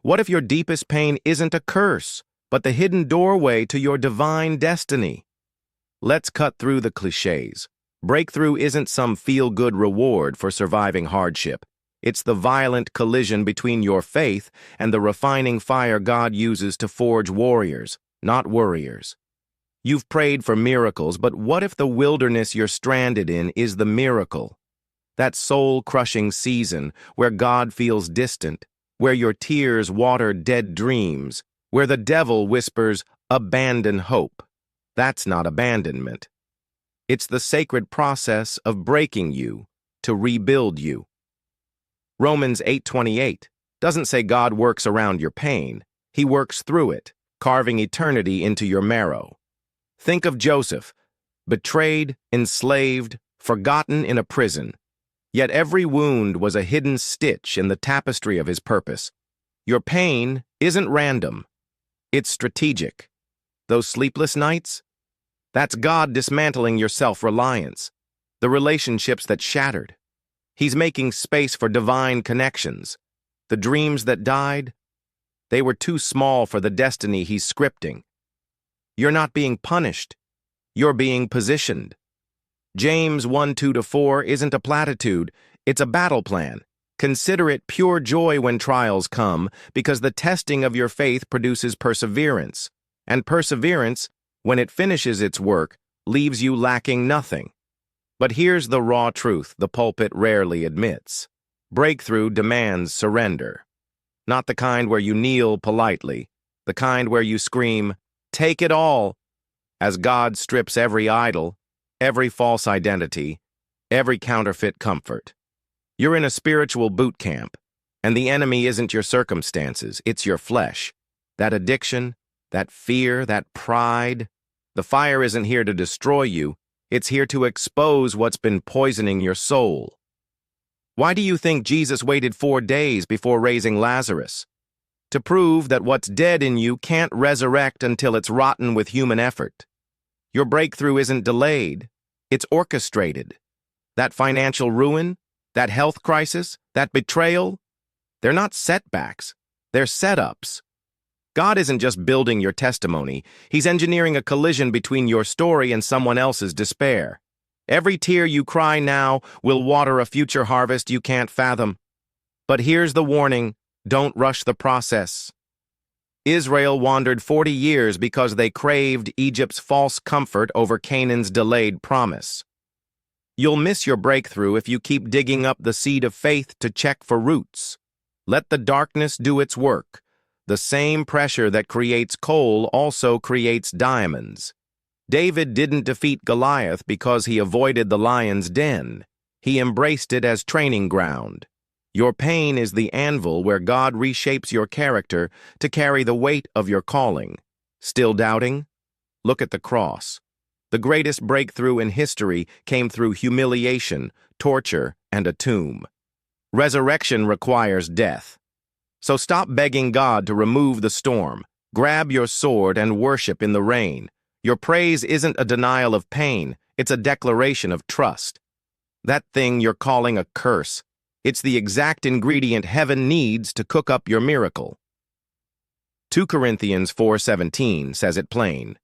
What if your deepest pain isn't a curse, but the hidden doorway to your divine destiny? Let's cut through the cliches. Breakthrough isn't some feel-good reward for surviving hardship. It's the violent collision between your faith and the refining fire God uses to forge warriors, not worriers. You've prayed for miracles, but what if the wilderness you're stranded in is the miracle? That soul-crushing season where God feels distant, where your tears water dead dreams, where the devil whispers, "Abandon hope." That's not abandonment. It's the sacred process of breaking you to rebuild you. Romans 8:28 doesn't say God works around your pain. He works through it, carving eternity into your marrow. Think of Joseph, betrayed, enslaved, forgotten in a prison. Yet every wound was a hidden stitch in the tapestry of his purpose. Your pain isn't random. It's strategic. Those sleepless nights? That's God dismantling your self-reliance, the relationships that shattered. He's making space for divine connections. The dreams that died, they were too small for the destiny he's scripting. You're not being punished. You're being positioned. James 1:2-4 isn't a platitude, it's a battle plan. Consider it pure joy when trials come, because the testing of your faith produces perseverance. And perseverance, when it finishes its work, leaves you lacking nothing. But here's the raw truth the pulpit rarely admits. Breakthrough demands surrender. Not the kind where you kneel politely, the kind where you scream, "Take it all," as God strips every idol, every false identity, every counterfeit comfort. You're in a spiritual boot camp, and the enemy isn't your circumstances, it's your flesh. That addiction, that fear, that pride. The fire isn't here to destroy you, it's here to expose what's been poisoning your soul. Why do you think Jesus waited 4 days before raising Lazarus? To prove that what's dead in you can't resurrect until it's rotten with human effort. Your breakthrough isn't delayed, it's orchestrated. That financial ruin, that health crisis, that betrayal, they're not setbacks, they're setups. God isn't just building your testimony, He's engineering a collision between your story and someone else's despair. Every tear you cry now will water a future harvest you can't fathom. But here's the warning, don't rush the process. Israel wandered 40 years because they craved Egypt's false comfort over Canaan's delayed promise. You'll miss your breakthrough if you keep digging up the seed of faith to check for roots. Let the darkness do its work. The same pressure that creates coal also creates diamonds. David didn't defeat Goliath because he avoided the lion's den. He embraced it as training ground. Your pain is the anvil where God reshapes your character to carry the weight of your calling. Still doubting? Look at the cross. The greatest breakthrough in history came through humiliation, torture, and a tomb. Resurrection requires death. So stop begging God to remove the storm. Grab your sword and worship in the rain. Your praise isn't a denial of pain, it's a declaration of trust. That thing you're calling a curse, it's the exact ingredient heaven needs to cook up your miracle. 2 Corinthians 4:17 says it plain.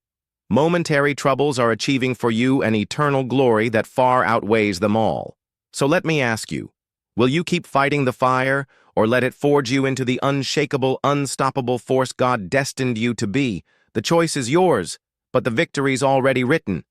Momentary troubles are achieving for you an eternal glory that far outweighs them all. So let me ask you, will you keep fighting the fire, or let it forge you into the unshakable, unstoppable force God destined you to be? The choice is yours, but the victory's already written.